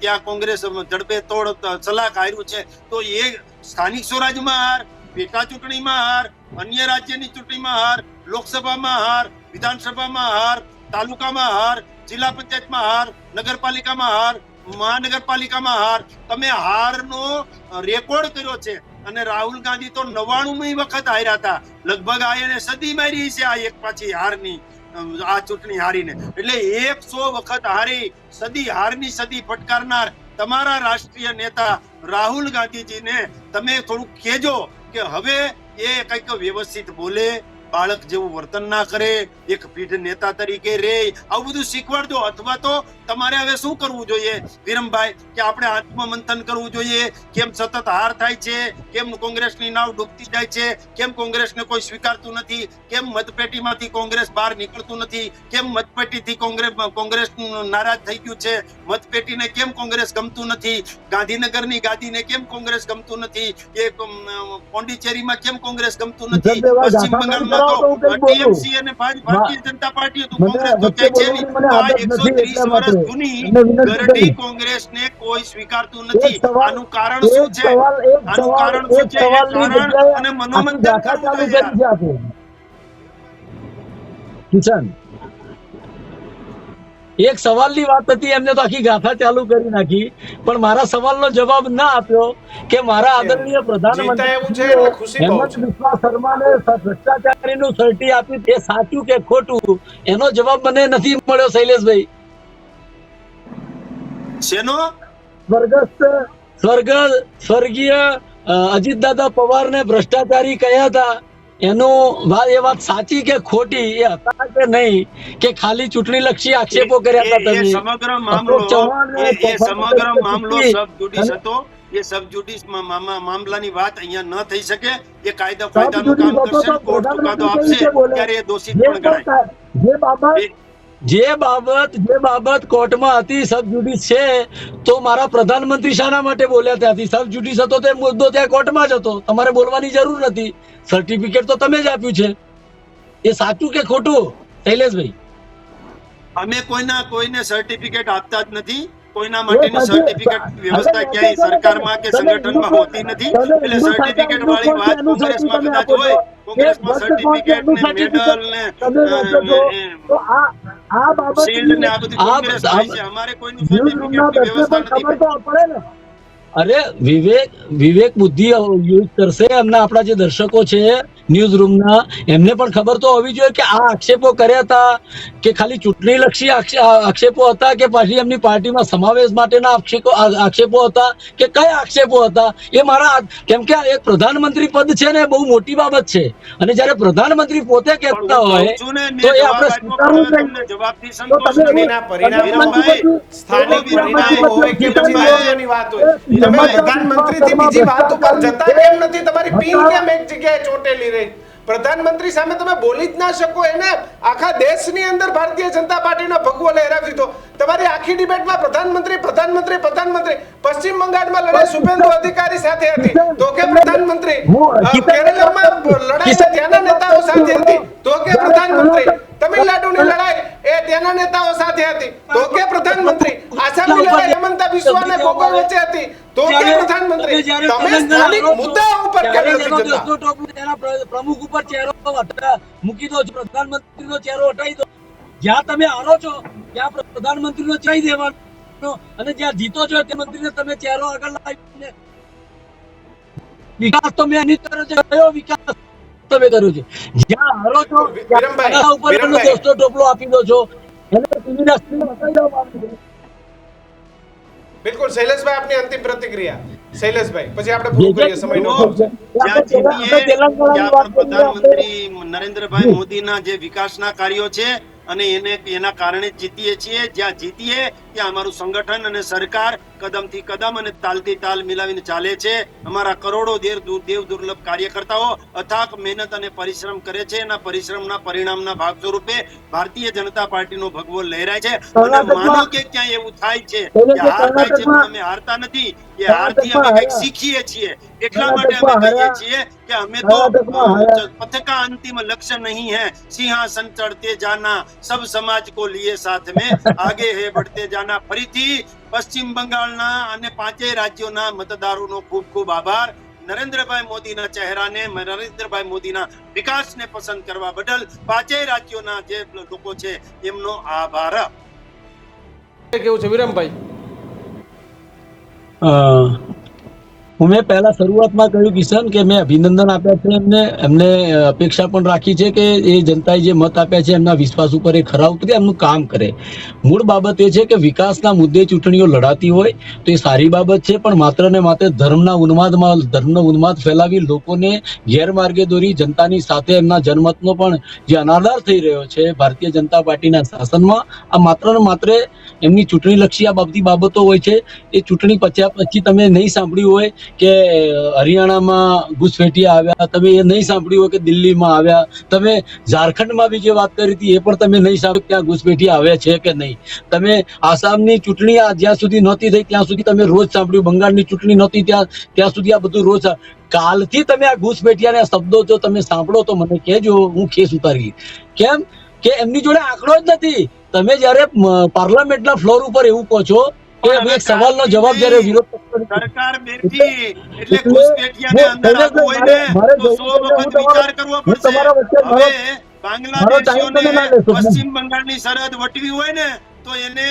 ત્યાં કોંગ્રેસ જડબે તોડ સલાહ હાર્યું છે. તો એ સ્થાનિક સ્વરાજમાં હાર, પેટા ચૂંટણીમાં હાર, અન્ય રાજ્યની ચૂંટણીમાં હાર, લોકસભામાં હાર, વિધાનસભામાં હાર, તાલુકામાં હાર, જિલ્લા પંચાયતમાં હાર, નગરપાલિકામાં હાર, મહાનગરપાલિકામાં હાર. તમે હારનો રેકોર્ડ કર્યો છે. અને રાહુલ ગાંધી તો 99મી વખત હાર્યા હતા, લગભગ આ એને સદી મારી છે આ એક પાછી હારની, આ ચૂંટણી હારીને. એટલે 100 વખત હારી, હારની સદી ફટકારનાર તમારા રાષ્ટ્રીય નેતા રાહુલ ગાંધીજીને તમે થોડું કહેજો કે હવે એ કંઈક વ્યવસ્થિત બોલે, બાળક જેવું વર્તન ના કરે, એક પીઢ નેતા તરીકે રે, આવું બધું શીખવાડજો. અથવા તો તમારે હવે શું કરવું જોઈએ વિરમભાઈ કે આપણે આત્મમંથન કરવું જોઈએ, કેમ સતત હાર થાય છે, કેમ કોંગ્રેસની નાવ ડૂબતી જાય છે, કેમ કોંગ્રેસને કોઈ સ્વીકારતું નથી, કેમ મતપેટીમાંથી કોંગ્રેસ બહાર નીકળતું નથી, કેમ મતપેટીથી કોંગ્રેસ નારાજ થઈ ગયું છે, મતપેટીને કેમ કોંગ્રેસ ગમતું નથી, ગાંધીનગરની ગાદીને કેમ કોંગ્રેસ ગમતું નથી, એ પોંડિચેરીમાં કેમ કોંગ્રેસ ગમતું નથી, પશ્ચિમ બંગાળમાં ટીએમસી અને ભારતીય જનતા પાર્ટી હતું, કોંગ્રેસ તો ક્યાંય છે નહીં. તો આ 130 વર્ષ જૂની ગરડી કોંગ્રેસને કોઈ સ્વીકારતું નથી. આનું કારણ શું છે? આનું કારણ શું છે? કારણ અને મનોમંથન કરવું જોઈએ. કિશન, એક સવાલની વાત હતી, એમને તો આખી ગાથા ચાલુ કરી નાખી, પણ મારા સવાલનો જવાબ ના આપ્યો કે મારા આદરણીય જીતા એવું છે એટલે ખુશી બહુ પ્રધાનમંત્રી છે. હેમંત બિસ્વા શર્માને ભ્રષ્ટાચારીનું સર્ટી આપ્યું, તે સાચું કે ખોટું એનો જવાબ મને નથી મળ્યો. શૈલેષભાઈ, શેનો? સ્વર્ગીય અજીતદાદા પવારને ભ્રષ્ટાચારી કહ્યા હતા, એ વાત સાચી કે ખોટી, એ હતા કે નહીં, કે ખાલી ચૂંટણી લક્ષી આક્ષેપો કર્યા હતા તમે? સમગ્ર મામલો સબ જ્યુડિસ હતો. એ સબ જ્યુડિસ મામલાની વાત અહીંયા ન થઈ શકે. એ કાયદા કાયદાનું કામ કરશે, કોર્ટ ચુકાદો આપશે ત્યારે એ દોષિત પણ ગણાય. જે બાબત કોર્ટમાં હતી, સબ જ્યુડિસ છે, તો મારા પ્રધાનમંત્રી શાના માટે બોલ્યા ત્યાંથી? સબ જ્યુડિસ હતો તો મુદ્દો ત્યાં કોર્ટમાં જ હતો, તમારે બોલવાની જરૂર નથી. સર્ટિફિકેટ તો તમે જ આપ્યું છે. એ સાચું કે ખોટું શૈલેષભાઈ? અમે કોઈને સર્ટિફિકેટ આપતા જ નથી. કોઈના માટેની સર્ટિફિકેટ વ્યવસ્થા ક્યાંય સરકારમાં કે સંગઠનમાં હોતી નથી. એટલે સર્ટિફિકેટ વાળી વાત કોંગ્રેસમાં કદાચ હોય, કોંગ્રેસમાં સર્ટિફિકેટ ને મેડલ ને શિલ્ડ ને આ બધું કોંગ્રેસ હોય છે. અમારે કોઈનું સર્ટિફિકેટની વ્યવસ્થા નથી ભાઈ. અરે વિવેક બુદ્ધિ યુઝ કરશે. એમના આપણા જે દર્શકો છે ન્યૂઝ રૂમના, એમને પણ ખબર તો હોવી જોઈએ કે આ આક્ષેપો કર્યા હતા કે ખાલી ચૂંટણી લક્ષી આક્ષેપો હતા કે પાછી એમની પાર્ટીમાં સમાવેશ માટેના આક્ષેપો હતા કે કયા આક્ષેપો હતા. એ મારા, કેમ કે આ એક પ્રધાનમંત્રી પદ છે ને, બહુ મોટી બાબત છે. અને જ્યારે પ્રધાનમંત્રી પોતે કહેતા હોય તો એ આપણે સ્વીકારવું જોઈએ. જવાબથી સંતોષ નથી. ચૂંટણીના પરિણામો સ્થાનિક પરિણામો હોય કે પછી રાજ્યની વાત હોય, તમે પ્રધાનમંત્રીથી બીજી વાત ઉપર જતા કેમ નથી? તમારી પીન કેમ એક જગ્યાએ ચોટેલી રહી? પ્રધાનમંત્રી સામે તમે બોલી જ ના શકો. એને આખા દેશની અંદર ભારતીય જનતા પાર્ટીનો ભગવો લહેરાવી દીધો. તમારી આખી ડિબેટમાં પ્રધાનમંત્રી પ્રધાનમંત્રી પ્રધાનમંત્રી. પશ્ચિમ બંગાળમાં લડાઈ શુભેન્દુ અધિકારી સાથે હતી તો કે પ્રધાનમંત્રી. કેરળમાં લડાઈ ત્યાંના નેતાઓ સાથે હતી તો કે પ્રધાનમંત્રી. તમિલનાડુની લડાઈ એ ત્યાંના નેતાઓ સાથે હતી તો કે પ્રધાનમંત્રી. આસામની લડાઈ હેમંતા બિસ્વા અને ગોગોઈ વચ્ચે હતી તો કે પ્રધાનમંત્રી. તમે સ્થાનિક મુદ્દાઓ ઉપર કેમ નથી જતા? તેના પ્રમુખ ઉપર ચહેરો મૂકી દો છો, પ્રધાનમંત્રીનો ચહેરો હટાવી દો. જ્યાં તમે હારો છો ત્યાં પ્રધાનમંત્રીનો ચાઈ દેવાનો, અને જ્યાં જીતો છો તે મંત્રીને તમે ચહેરો આગળ લાવીને વિકાસ તો મેં એની કર્યો છે. કયો વિકાસ તમે કર્યો છે? જ્યાં હારો છો ત્યાં ઉપર તમે દોસ્તો ટોપલો આપી દો છો. એને ટીવીના સ્ક્રીન બતાવી દો. બિલકુલ શૈલેષભાઈ, આપની અંતિમ પ્રતિક્રિયા. શૈલેષભાઈ, પછી આપણે પૂરું કરીએ સમયનો અભાવ છે. જ્યાં જીતીએ ત્યાં પ્રધાનમંત્રી નરેન્દ્રભાઈ મોદીના જે વિકાસના કાર્યો છે અને એના કારણે જીતીએ છીએ. જ્યાં જીતીએ ત્યાં અમારું સંગઠન અને સરકાર કદમથી કદમ અને તાલથી તાલ મિલાવીને ચાલે છે. અમારા કરોડો દેવ દુર્લભ કાર્યકર્તાઓ અથાક મહેનત અને પરિશ્રમ કરે છે. એના પરિશ્રમના પરિણામના ભાગ સ્વરૂપે ભારતીય જનતા પાર્ટીનો ભગવો લહેરાય છે. અને માનો કે ક્યાંય એવું થાય છે કે હાર થાય છે, પણ અમે હારતા નથી. એ હારથી અમે કંઈક શીખીએ છીએ. એટલા માટે અમે કહીએ છીએ કે અમે તો પથકા અંતિમ લક્ષ્ય નહીં है, सिंहासन चढ़ते जाना, सब समाज को लिए साथ में आगे है बढ़ते जाना. ફરીથી પશ્ચિમ બંગાળના અને પાંચેય રાજ્યોના મતદારોનો ખૂબ ખૂબ આભાર. નરેન્દ્રભાઈ મોદીના ચહેરાને, નરેન્દ્રભાઈ મોદીના વિકાસને પસંદ કરવા બદલ પાંચેય રાજ્યોના જે લોકો છે એમનો આભાર. કેવું છે વિરમભાઈ? મેં પહેલા શરૂઆતમાં કહ્યું કિશન કે મેં અભિનંદન આપ્યા છે એમને અપેક્ષા પણ રાખી છે કે એ જનતાએ જે મત આપ્યા છે એમના વિશ્વાસ ઉપર એ ખરા ઉતરે, એમનું કામ કરે. મૂળ બાબત એ છે કે વિકાસના મુદ્દે ચૂંટણીઓ લડાતી હોય તો એ સારી બાબત છે, પણ માત્ર ને માત્ર ધર્મનો ઉન્માદ ફેલાવી લોકોને ગેરમાર્ગે દોરી જનતાની સાથે એમના જનમતનો પણ જે અનાદર થઈ રહ્યો છે ભારતીય જનતા પાર્ટીના શાસનમાં, આ માત્ર ને માત્ર એમની ચૂંટણી લક્ષી આ બધી બાબતો હોય છે. એ ચૂંટણી પછી તમે નહીં સાંભળ્યું હોય કે હરિયાણામાં ઘૂસપેઠિયા આવ્યા, તમે એ નહીં સાંભળ્યું હોય કે દિલ્હીમાં આવ્યા, તમે ઝારખંડમાં બી જે વાત કરી હતી એ પણ તમે નહીં સાંભળ્યું ત્યાં ઘૂસપેઠિયા આવ્યા છે કે નહીં. તમે આસામની ચૂંટણી જ્યાં સુધી નહોતી થઈ ત્યાં સુધી તમે રોજ સાંભળ્યું, બંગાળની ચૂંટણી નહોતી ત્યાં સુધી આ બધું રોજ. કાલથી તમે આ ઘૂસપેઠિયાના શબ્દો જો તમે સાંભળો તો મને કહેજો, હું ખેસ ઉતારી. કેમ કે એમની જોડે આંકડો જ નથી. તમે જયારે પાર્લામેન્ટના ફ્લોર ઉપર એવું કહો છો કે એક સવાલનો જવાબ જયારે વિરોધ સરકાર બેઠી એટલે ઘૂસપેઠિયાને અંદર આપવું હોય ને તો 100 વખત વિચાર કરવો પડશે. હવે બાંગ્લાદેશીઓને પશ્ચિમ બંગાળની સરહદ વટવી હોય ને તો એને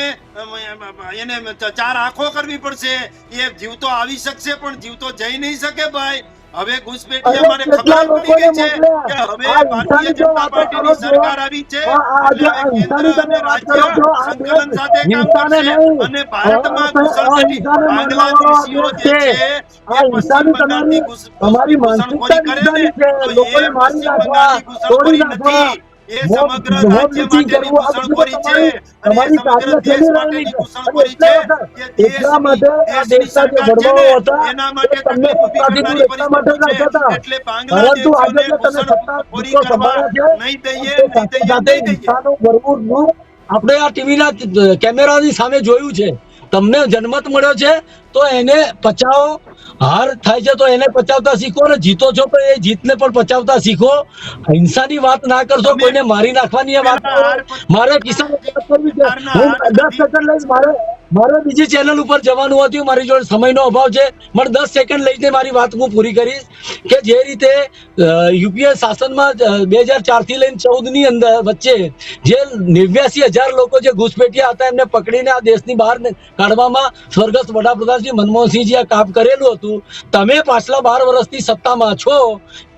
ચાર આંખો કરવી પડશે. એ જીવતો આવી શકશે પણ જીવતો જઈ નહીં શકે ભાઈ. હવે ઘૂસપેઠિયા મને ખબર પડી ગઈ છે કે હવે ભારતીય જનતા પાર્ટીની સરકાર આવી છે એટલે કેન્દ્ર અને રાજ્ય સંકલન સાથે કામ કરશે. અને ભારતમાં ઘૂસણખોરી બાંગ્લાદેશીઓ જે છે એ પશ્ચિમ બંગાળની ઘૂસણખોરી કરે ને તો એ પશ્ચિમ બંગાળની ઘૂસણખોરી નથી, એ સમગ્ર રાજ્ય માટેની ઘૂસણખોરી છે અને એ સમગ્ર દેશ માટેની ઘૂસણખોરી છે. કે દેશની સરકાર છે ને એના માટે તકલીફ ઊભી કરવાની પરિસ્થિતિ છે. એટલે બાંગ્લાદેશીઓને ઘૂસણખોરી કરવા નહીં દઈએ. આપણે આ ટીવીના કેમેરાની સામે જોયું છે. તમને જનમત મળ્યો છે તો એને પચાવો, હાર થાય છે તો એને પચાવતા શીખો, ને જીતો છો તો એ જીતને પણ પચાવતા શીખો. હિંસાની વાત ના કરશો, કોઈને મારી નાખવાની વાત. મારે કિસાન વાત કરવી છે. હું 10 સેકન્ડ લઈશ. મારે બીજી ચેનલ ઉપર જવાનું હતું, મારી જોડે સમયનો અભાવ છે. મને 10 સેકન્ડ લઈને મારી વાત હું પૂરી કરીશ કે જે રીતે યુપીએ શાસનમાં 2004 થી લઈને 14 ની અંદર વચ્ચે જે 89,000 લોકો જે ઘૂસપેઠિયા હતા એમને પકડીને આ દેશની બહાર કાઢવામાં સ્વર્ગસ્થ વડાપ્રધાનશ્રી મનમોહનસિંહજી આ કામ કરેલું હતું. તમે પાછલા 12 વર્ષથી સત્તામાં છો,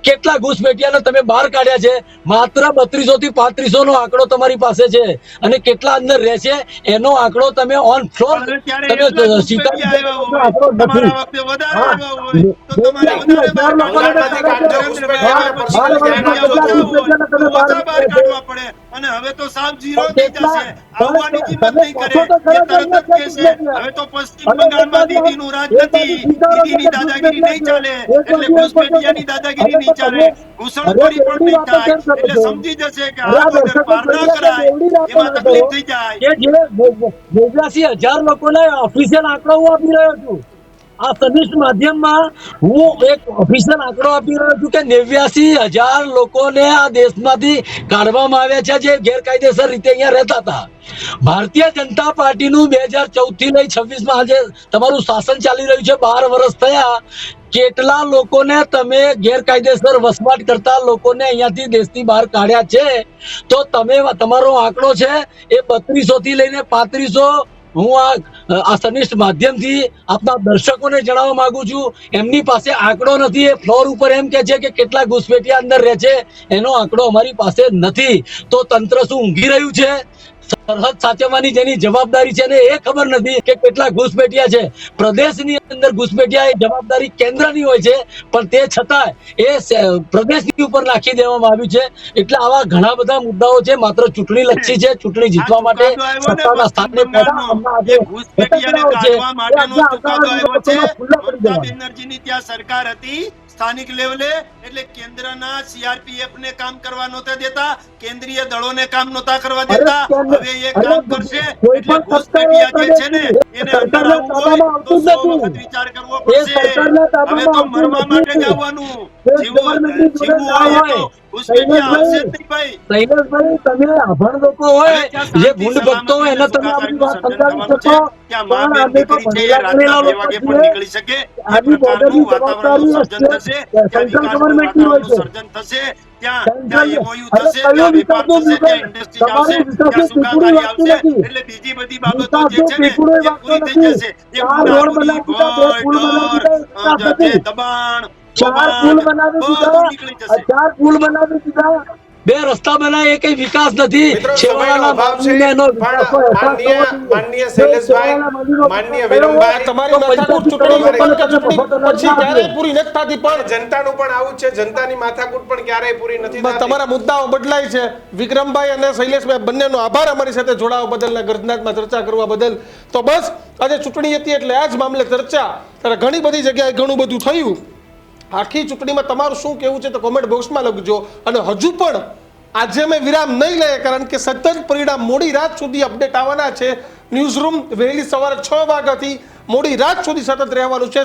કેટલા ઘૂસપેઠિયાને તમે બહાર કાઢ્યા છે? માત્ર 3200 થી 3500 નો આંકડો તમારી પાસે છે, અને કેટલા અંદર રહે છે એનો આંકડો તમે ઓન ફ્લોર હવે ત્યારે તમે એટલા ઘૂસપેઠિયા આવ્યા હોય, તમારા વખતે વધારે આવ્યા હોય તો તમારે વધારે બહાર બંગાળમાંથી કાઢજો ઘૂસપેઠિયા આવે, પછી ઘૂસપેઠિયા ઓછા હોય તો ઓછા બહાર કાઢવા પડે, અને હવે તો સાવ ઝીરો થઈ જશે. આવવાની કિંમત નહીં કરે, એ તરત જ કહેશે હવે તો પશ્ચિમ બંગાળમાં દીદીનું રાજ નથી, દીદીની દાદાગીરી નહીં ચાલે, એટલે ઘૂસપેઠિયાની દાદાગીરી નહીં ચાલે, ઘૂસણખોરી પણ નહીં થાય, એટલે સમજી જશે કે હાથ વગર પાર ના કરાય, એમાં તકલીફ થઈ જાય. કે જે 89,000 લોકોને ઓફિશિયલ આંકડો હું આપી રહ્યો છું. આ સનિષ્ઠ માધ્યમમાં હું એક ઓફિશિયલ આંકડો આપી રહ્યો છું કે 89,000 લોકોને આ દેશમાંથી કાઢવામાં આવ્યા છે જે ગેરકાયદેસર રીતે અહીંયા રહેતા હતા. ભારતીય જનતા પાર્ટીનું 2014 થી લઈ 26 માં આજે તમારું શાસન ચાલી રહ્યું છે, 12 વર્ષ થયા. કેટલા લોકોને તમે ગેરકાયદેસર વસવાટ કરતા લોકોને અહીંયાથી દેશની બહાર કાઢ્યા છે? તો તમે તમારો આંકડો છે એ 3200 થી લઈને 3500. હું આ સનિષ્ઠ માધ્યમથી આપના દર્શકોને જણાવવા માંગુ છું, એમની પાસે આંકડો નથી. એ ફ્લોર ઉપર એમ કે છે કે કેટલા ઘૂસપેઠિયા અંદર રહે છે, એનો આંકડો અમારી પાસે નથી. તો તંત્ર શું ઊંઘી રહ્યું છે? સરહદ સાચવવાની જેની જવાબદારી છે ને એ ખબર નથી કે કેટલા ઘૂસપેઠિયા છે. પ્રદેશની અંદર ઘૂસપેઠિયા એ જવાબદારી કેન્દ્રની હોય છે, પણ તે છતાં એ પ્રદેશની ઉપર નાખી દેવામાં આવ્યું છે. એટલે આવા ઘણા બધા મુદ્દાઓ છે, માત્ર ચૂંટણી લક્ષી છે. ચૂંટણી જીતવા માટે સત્તાના સ્થાને એ ઘૂસપેઠિયાને કાઢવા માટેનો ચુકાદો આવ્યો છે. મમતા બેનર્જીની ત્યાં સરકાર હતી સ્થાનિક લેવલે, એટલે કેન્દ્રના સીઆરપીએફ ને કામ કરવા નહોતા દેતા, કેન્દ્રીય દળોને કામ નહોતા કરવા દેતા. હવે એ કામ કરશે, એટલે ઘૂસપેઠિયા જે છે ને એને અંદર આવવું હોય તો 100 વખત વિચાર કરવો પડશે. હવે તો મરવા માટે જ આવવાનું, જીવવું હોય તો ઘૂસપેઠિયા આવશે જ નહીં ભાઈ. શૈલેષભાઈ, તમે અભણ લોકો હોય, જે ગુંડ ભક્તો હોય એને તમે આપણી વાત સમજાવી શકો. ત્યાં માં બેન દીકરી છે એ રાતના 2 વાગે પણ નીકળી શકે, એ પ્રકારનું વાતાવરણનું સર્જન થશે, ત્યાં વિકાસનું વાતાવરણનું સર્જન થશે, ત્યાં MOU થશે, ત્યાં વેપાર થશે, ત્યાં ઇન્ડસ્ટ્રી આવશે, ત્યાં સુખાકારી આવશે, એટલે બીજી બધી બાબતો જે છે ને એ પૂરી થઈ જશે. એ ગુંડાગીરી, ભય, ડર, જે દબાણ, 4 પુલ બનાવી દીધા, 4 પુલ બનાવી દીધા, 2 રસ્તા બનાવ્યા, એ કઈ વિકાસ નથી. મિત્રો, સમયનો અભાવ છે, પણ માનનીય શૈલેષભાઈ, માનનીય વિરમભાઈ, તમારી માથાકૂટ ચૂંટણી પછી ક્યારેય પૂરી નથી થતી, પણ જનતાનું પણ આવું જ છે, જનતાની માથાકૂટ પણ ક્યારેય પૂરી નથી બસ થતી. તમારા મુદ્દાઓ બદલાય છે. વિક્રમભાઈ અને શૈલેષભાઈ બંનેનો આભાર અમારી સાથે જોડાવા બદલ ને ગર્જનાથમાં ચર્ચા કરવા બદલ. તો બસ આજે ચૂંટણી હતી એટલે આ જ મામલે ચર્ચા, ત્યારે ઘણી બધી જગ્યાએ ઘણું બધું થયું. આખી ચૂંટણીમાં તમારું શું કહેવું છે તો કોમેન્ટ બોક્સમાં લખજો. અને હજુ પણ આજે અમે વિરામ નહીં લઈએ, કારણ કે સતત પરિણામ મોડી રાત સુધી અપડેટ આવવાના છે. ન્યૂઝ રૂમ વહેલી સવારે 6 વાગ્યાથી મોડી રાત સુધી સતત રહેવાનું છે.